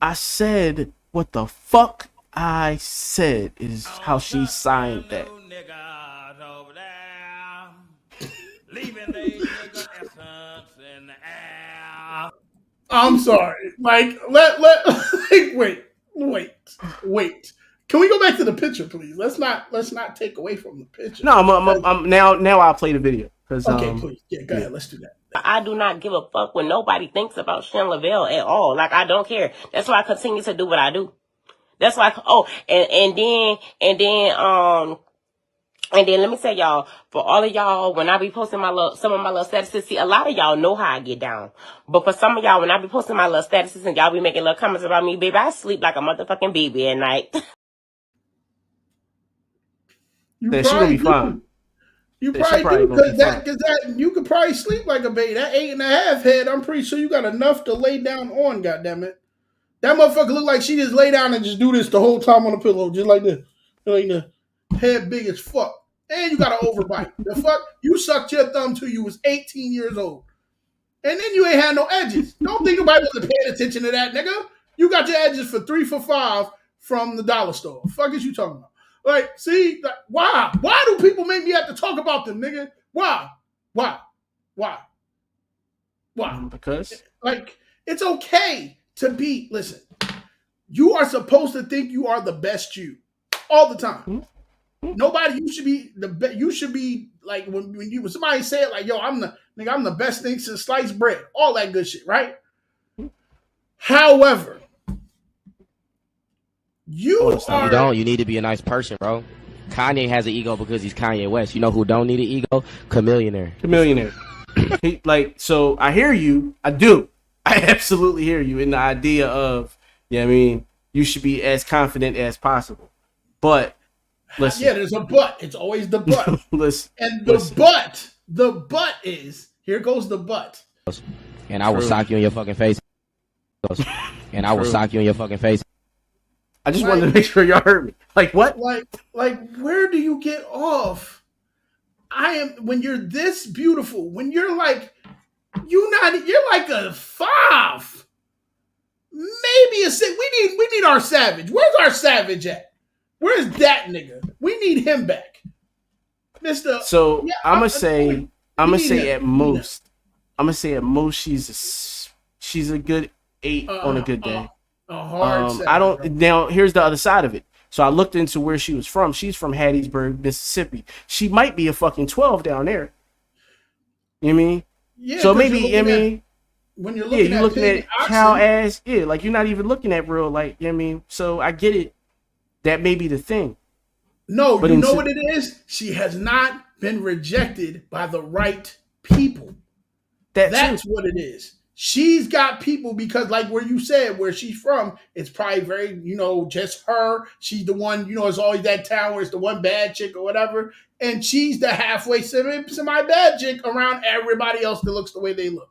I said what the fuck I said is how she signed that. I'm sorry. Like, wait. Can we go back to the picture, please? Let's not take away from the picture. No, I'm now I'll play the video. Okay, please. Yeah, go ahead. Let's do that. I do not give a fuck when nobody thinks about Shan Lavelle at all. Like, I don't care. That's why I continue to do what I do. That's why. And then let me tell y'all, for all of y'all, when I be posting some of my little statuses, see, a lot of y'all know how I get down. But for some of y'all, when I be posting my little statuses and y'all be making little comments about me, baby, I sleep like a motherfucking baby at night. Then she gonna be fine. You probably do, because that you could probably sleep like a baby. That 8.5 head, I'm pretty sure you got enough to lay down on. Goddammit, that motherfucker look like she just lay down and just do this the whole time on the pillow, just like this. Like the head big as fuck, and you got an overbite. The fuck, you sucked your thumb till you was 18 years old, and then you ain't had no edges. Don't think nobody was paying attention to that, nigga. You got your edges for 3 for $5 from the dollar store. Fuck is you talking about? Like, see, like, why? Why do people make me have to talk about them, nigga? Why? Because, like, it's okay to be. Listen, you are supposed to think you are the best you all the time. Nobody. You should be the best. You should be like when somebody say it, like, yo, I'm the best thing since sliced bread. All that good shit, right? However, you need to be a nice person, bro. Kanye has an ego because he's Kanye West. You know who don't need an ego? Chameleonaire. So I hear you. I do. I absolutely hear you in the idea of, yeah, I mean, you should be as confident as possible. But listen. Yeah, there's a but. It's always the but. listen. And the but is, here goes the but. And I will sock you in your fucking face. And I will sock you in your fucking face. I just wanted to make sure y'all heard me. Like what? Like where do you get off? When you're this beautiful, when you're like, you're like a 5. Maybe a 6. We need our Savage. Where's our Savage at? Where's that nigga? We need him back. Mr. So yeah, I'm gonna say at most she's a good 8 on a good day. A hard 7, I don't bro. Now here's the other side of it. So I looked into where she was from. She's from Hattiesburg, Mississippi. She might be a fucking 12 down there. You know what I mean? Yeah. So maybe when you're looking at cow ass, like you're not even looking at real, like, you know what I mean? So I get it. That may be the thing. No, but you know what it is? She has not been rejected by the right people. That's what it is. She's got people because, like where you said, where she's from, it's probably very, just her. She's the one, it's always that town where it's the one bad chick or whatever. And she's the halfway semi-bad chick around everybody else that looks the way they look.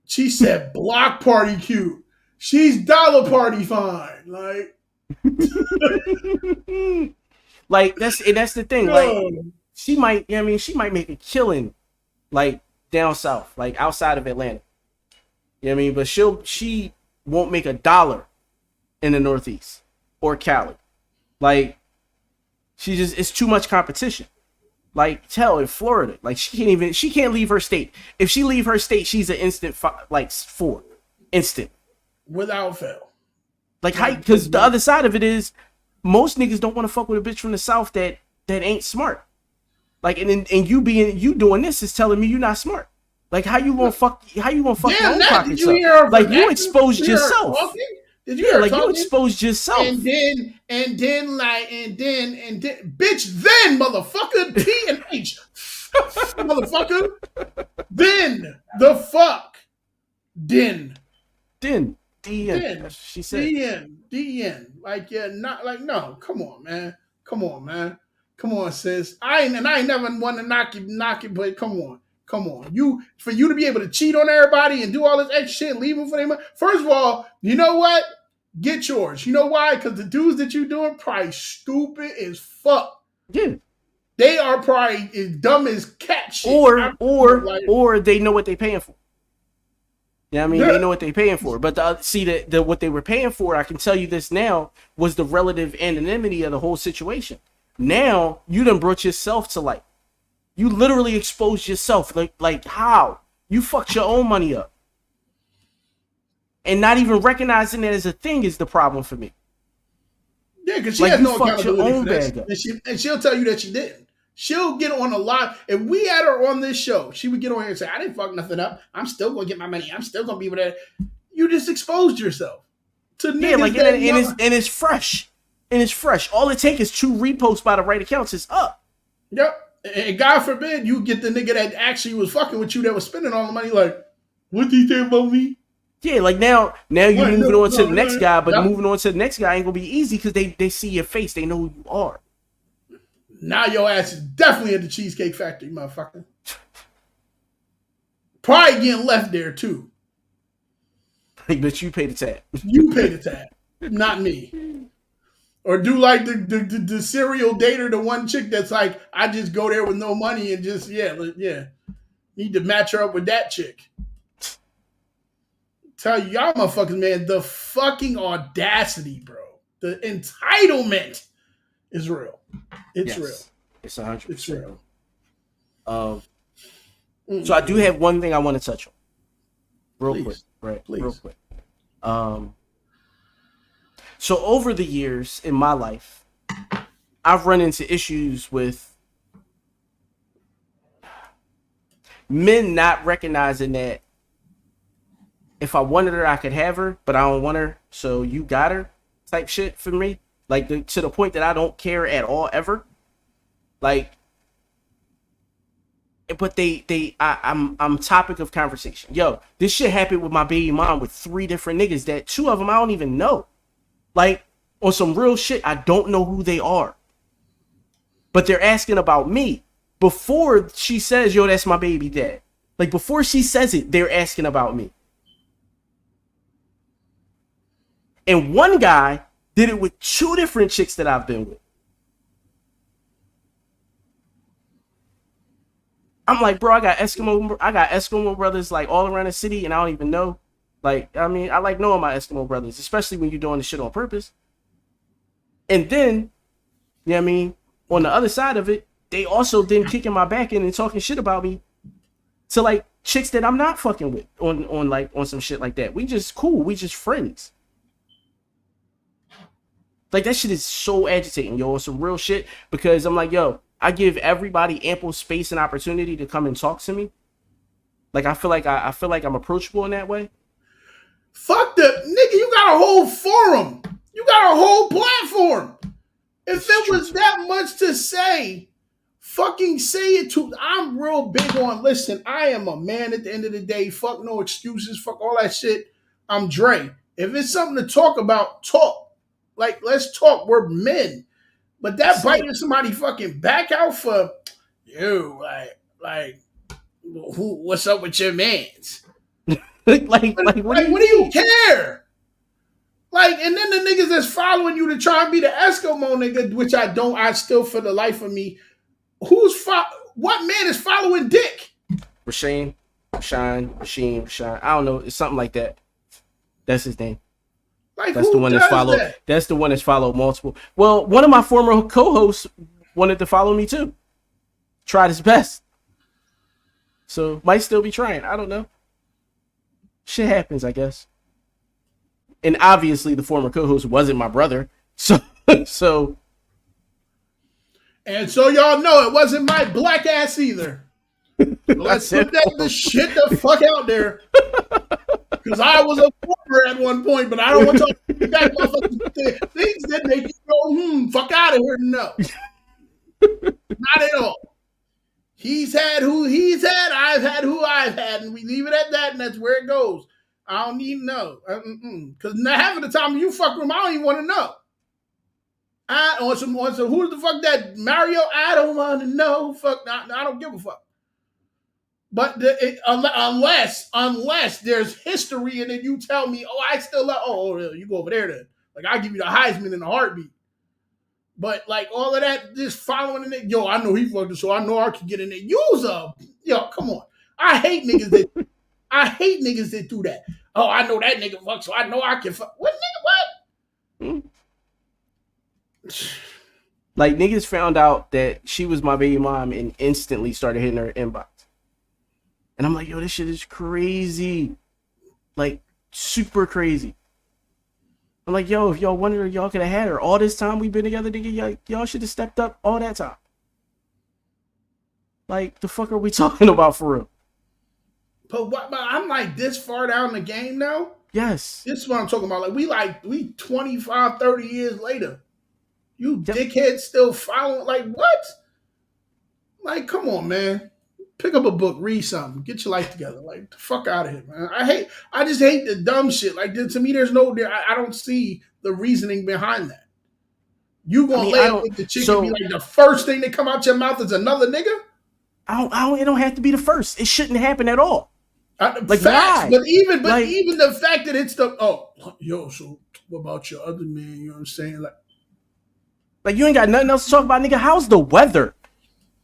She said, block party cute. She's dollar party fine. Like, like that's the thing. No. Like she might make a killing, like down south, like outside of Atlanta. You know what I mean? But she won't make $1 in the Northeast or Cali. Like it's too much competition. Like hell, in Florida, like she can't leave her state. If she leave her state, she's an instant 4, instant, without fail. Like how? Because the other side of it is, most niggas don't want to fuck with a bitch from the South that ain't smart. Like and you doing this is telling me you're not smart. Like how you gonna fuck your own pockets up? Like you exposed yourself. Did you hear her talking? You exposed yourself. And then, bitch, then, motherfucker, T and H, motherfucker, then, the fuck, then. D-N. She said. D-N. Like, yeah, not like, no, come on, man. Come on, sis. I ain't never want to knock you, but come on. For you to be able to cheat on everybody and do all this extra shit and leave them for them. First of all, you know what? Get yours. You know why? Because the dudes that you doing probably stupid as fuck. Yeah. They are probably as dumb as cat shit. Or they know what they paying for. Yeah, I mean, they know what they paying for. But the what they were paying for, I can tell you this now, was the relative anonymity of the whole situation. Now you done brought yourself to light. You literally exposed yourself. Like how? You fucked your own money up. And not even recognizing it as a thing is the problem for me. Yeah, because she has no accountability for this. And she'll tell you that she didn't. She'll get on a lot. If we had her on this show, she would get on here and say, I didn't fuck nothing up. I'm still going to get my money. I'm still going to be with that. You just exposed yourself to niggas. Yeah, and it's fresh. And it's fresh. All it takes is 2 reposts by the right accounts. It's up. Yep. And God forbid you get the nigga that actually was fucking with you that was spending all the money. Like, what do you think about me? Yeah, like now you're moving on to the next guy, but moving on to the next guy ain't gonna be easy because they see your face, they know who you are. Now your ass is definitely at the Cheesecake Factory, motherfucker. Probably getting left there too. But you pay the tab. You pay the tab, not me. Or do like the serial dater, the one chick that's like, I just go there with no money and just need to match her up with that chick. Tell y'all motherfuckers, man, the fucking audacity, bro. The entitlement is real. It's real. It's 100%. It's real. So I do have one thing I want to touch on. Real quick. Right. Please. Real quick. So over the years in my life, I've run into issues with men not recognizing that if I wanted her, I could have her, but I don't want her, so you got her type shit for me. Like to the point that I don't care at all ever. Like but I'm topic of conversation. Yo, this shit happened with my baby mom with 3 different niggas that 2 of them I don't even know. Like, on some real shit, I don't know who they are. But they're asking about me. Before she says, yo, that's my baby dad. Like, before she says it, they're asking about me. And one guy did it with 2 different chicks that I've been with. I'm like, bro, I got Eskimo brothers like all around the city, and I don't even know. Like, I mean, I like knowing my Eskimo brothers, especially when you're doing the shit on purpose. And then, you know what I mean, on the other side of it, they also then kicking my back in and talking shit about me to like chicks that I'm not fucking with on some shit like that. We just cool, we just friends. Like, that shit is so agitating, yo, on some real shit, because I'm like, yo, I give everybody ample space and opportunity to come and talk to me. Like, I feel like I'm approachable in that way. Fuck the nigga, you got a whole forum. You got a whole platform. If it was that much to say, fucking say it to. I'm real big on, listen, I am a man at the end of the day. Fuck no excuses. Fuck all that shit. I'm Dre. If it's something to talk about, talk. Like, let's talk. We're men. But that biting somebody fucking back out for, yo, like, what's up with your mans? like, what do you care? Like, and then the niggas that's following you to try and be the Eskimo nigga, which I still for the life of me. What man is following Dick? Rasheen. I don't know. It's something like that. That's his name. Like, that's the one that's followed. That? That's the one that's followed multiple. Well, one of my former co-hosts wanted to follow me too. Tried his best. So might still be trying. I don't know. Shit happens, I guess. And obviously the former co-host wasn't my brother. So And so y'all know it wasn't my black ass either. Let's put the shit the fuck out there. Because I was a former at one point, but I don't want to talk back motherfuckers things that make you go, fuck out of here. No. Not at all. He's had who he's had, I've had who I've had, and we leave it at that, and that's where it goes. I don't even know. Because half of the time you fuck with him, I don't even want to know. On some who the fuck that Mario? I don't want to know. Fuck, I don't give a fuck. But unless there's history and then you tell me, I still love, you go over there then. Like, I'll give you the Heisman in a heartbeat. But like all of that, just following it, I know he fucked it, so I know I can get in there. Come on. I hate niggas that do that. Oh, I know that nigga fuck, so I know I can fuck. What nigga, what? Like, niggas found out that she was my baby mom and instantly started hitting her inbox. And I'm like, yo, this shit is crazy. Like, super crazy. I'm like, yo, if y'all wonder if y'all could have had her all this time we've been together, nigga, y'all should have stepped up all that time. Like, the fuck are we talking about for real? But I'm like this far down the game now? Yes. This is what I'm talking about. Like, we 25, 30 years later. You dickheads still following? Like, what? Like, come on, man. Pick up a book, read something, get your life together. Like, the fuck out of here, man. I just hate the dumb shit. Like, to me, I don't see the reasoning behind that. You gonna lay up with the chick and be like, the first thing that come out your mouth is another nigga? It don't have to be the first. It shouldn't happen at all. Like, facts, but even the fact that it's so what about your other man? You know what I'm saying? Like you ain't got nothing else to talk about, nigga. How's the weather?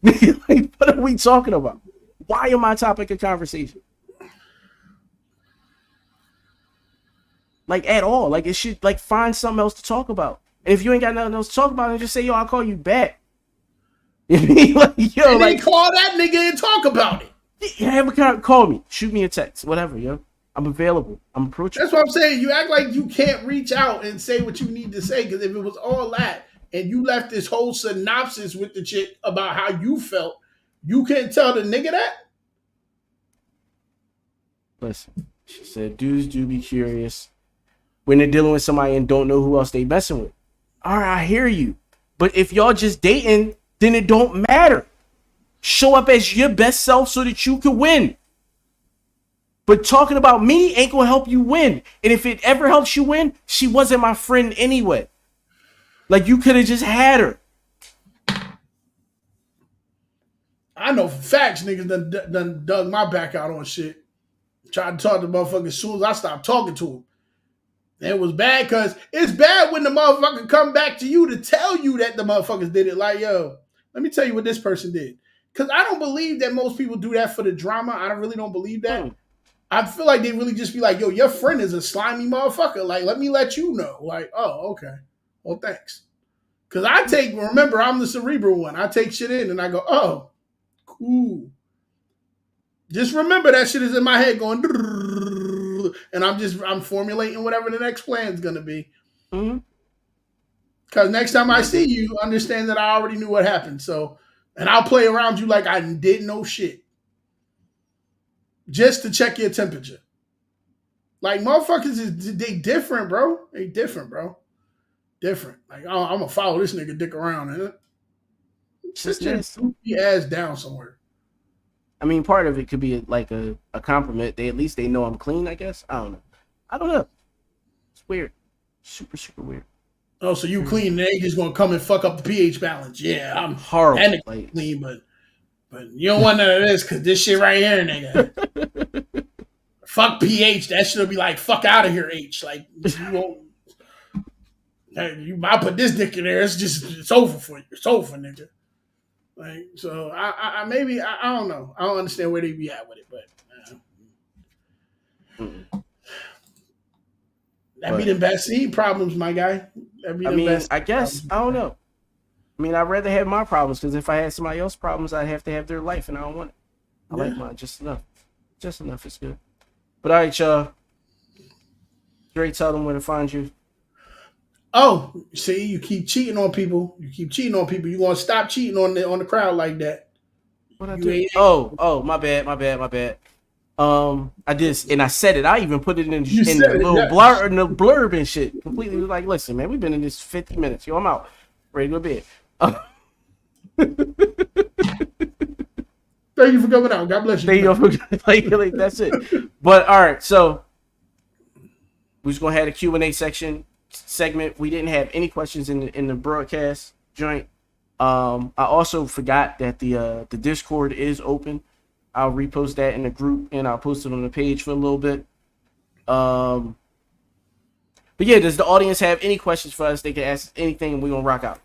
Like, what are we talking about? Why am I topic of conversation? Like, at all. Like, it should, like, find something else to talk about. And if you ain't got nothing else to talk about, then just say, yo, I'll call you back. You mean, like, yo, and like, call that nigga and talk about it. Call me, shoot me a text, whatever, yo. I'm available. I'm approachable. That's what I'm saying. You act like you can't reach out and say what you need to say, because if it was all that and you left this whole synopsis with the chick about how you felt, you can't tell the nigga that? Listen, she said, dudes do be curious when they're dealing with somebody and don't know who else they messing with. All right, I hear you. But if y'all just dating, then it don't matter. Show up as your best self so that you can win. But talking about me ain't gonna help you win. And if it ever helps you win, she wasn't my friend anyway. Like, you could have just had her. I know for facts niggas done dug my back out on shit. Tried to talk to the motherfucker as soon as I stopped talking to him. And it was bad because it's bad when the motherfucker come back to you to tell you that the motherfuckers did it. Like, yo, let me tell you what this person did. Because I don't believe that most people do that for the drama. I really don't believe that. I feel like they really just be like, yo, your friend is a slimy motherfucker. Like, let me let you know. Like, oh, okay. Well, thanks. Because remember, I'm the cerebral one. I take shit in and I go, oh, cool. Just remember that shit is in my head going, and I'm formulating whatever the next plan is going to be. Because next time I see you, understand that I already knew what happened. So, and I'll play around you like I didn't know shit. Just to check your temperature. Like, motherfuckers, they different, bro. They different, bro. Different. Like, I'm going to follow this nigga dick around. And just your ass down somewhere. I mean, part of it could be like a compliment. At least they know I'm clean, I guess. I don't know. It's weird. Super, super weird. Oh, so you clean and they just going to come and fuck up the pH balance. Yeah, I'm horrible. Clean, but you don't want none of this because this shit right here, nigga. Fuck pH. That shit'll be like, fuck out of here, H. Like, you won't. I put this dick in there. It's over for you. It's over, nigga. Like, so I maybe I don't know. I don't understand where they be at with it, but that be the vaccine problems, my guy. I guess I don't know. I mean, I'd rather have my problems because if I had somebody else's problems, I'd have to have their life, and I don't want it. I like mine just enough. Just enough is good. But all right, y'all. Dre, tell them where to find you. Oh, see, you keep cheating on people. You gonna stop cheating on the crowd like that. What I do? Oh, my bad. I did, and I said it. I even put it in the little blurb and shit. Completely like, listen, man, we've been in this 50 minutes. Yo, I'm out. Ready to go to bed. Thank you for coming out. God bless you. Thank you for that's it. But all right, so we're just gonna have a Q&A segment. We didn't have any questions in the broadcast joint. I also forgot that the Discord is open. I'll repost that in the group and I'll post it on the page for a little bit. But yeah, does the audience have any questions for us? They can ask anything and we're gonna rock out.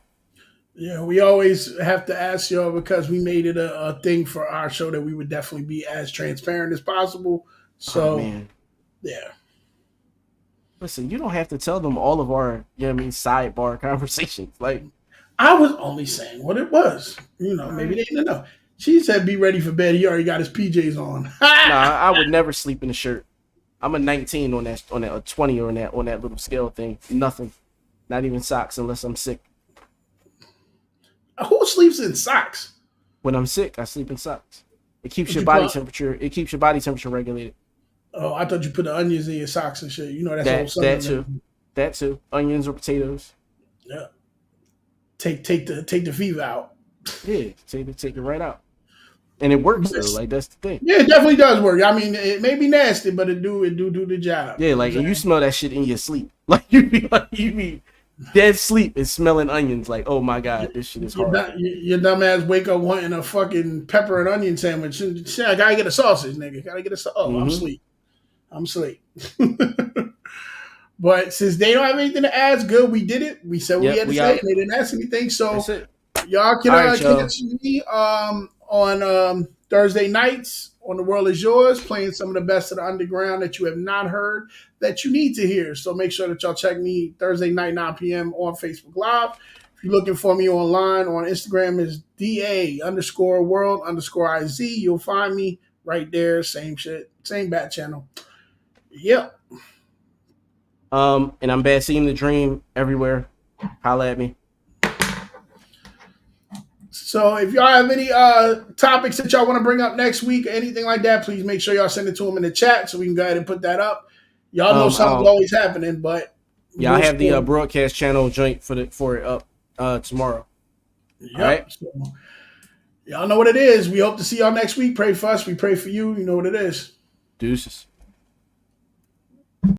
Yeah, we always have to ask y'all because we made it a thing for our show that we would definitely be as transparent as possible. So, yeah. Listen, you don't have to tell them all of our, sidebar conversations. Like, I was only saying what it was. Maybe they didn't know. She said, "Be ready for bed." He already got his PJs on. I would never sleep in a shirt. I'm a 19 on that, a 20 on that little scale thing. Nothing, not even socks unless I'm sick. Who sleeps in socks? When I'm sick, I sleep in socks. It keeps your body temperature. It keeps your body temperature regulated. Oh, I thought you put the onions in your socks and shit. That's that too. That too. Onions or potatoes. Yeah. Take the fever out. Yeah, take it right out. And it works though. Like, that's the thing. Yeah, it definitely does work. I mean, it may be nasty, but it do the job. Yeah, like, and you smell that shit in your sleep. Like, you be dead sleep and smelling onions. Like, oh my god, this shit is hard. Your dumb ass wake up wanting a fucking pepper and onion sandwich. I gotta get a sausage, nigga. Gotta get a sausage. Oh, I'm asleep. But since they don't have anything to ask, good, we did it. We said what we had to say. They didn't ask anything, so y'all can catch me on Thursday nights on The World Is Yours, playing some of the best of the underground that you have not heard that you need to hear. So make sure that y'all check me Thursday night, 9 p.m. on Facebook Live. If you're looking for me online on Instagram, is DA_world_IZ. You'll find me right there. Same shit, same bat channel. Yep. And I'm Bad Seeing the Dream everywhere. Holla at me. So if y'all have any topics that y'all want to bring up next week or anything like that, please make sure y'all send it to them in the chat so we can go ahead and put that up. Y'all know something's always happening, but y'all have the broadcast channel joint for it up tomorrow. Yep. All right. So, Y'all know what it is. We hope to see y'all next week. Pray for us. We pray for you. You know what it is. Deuces.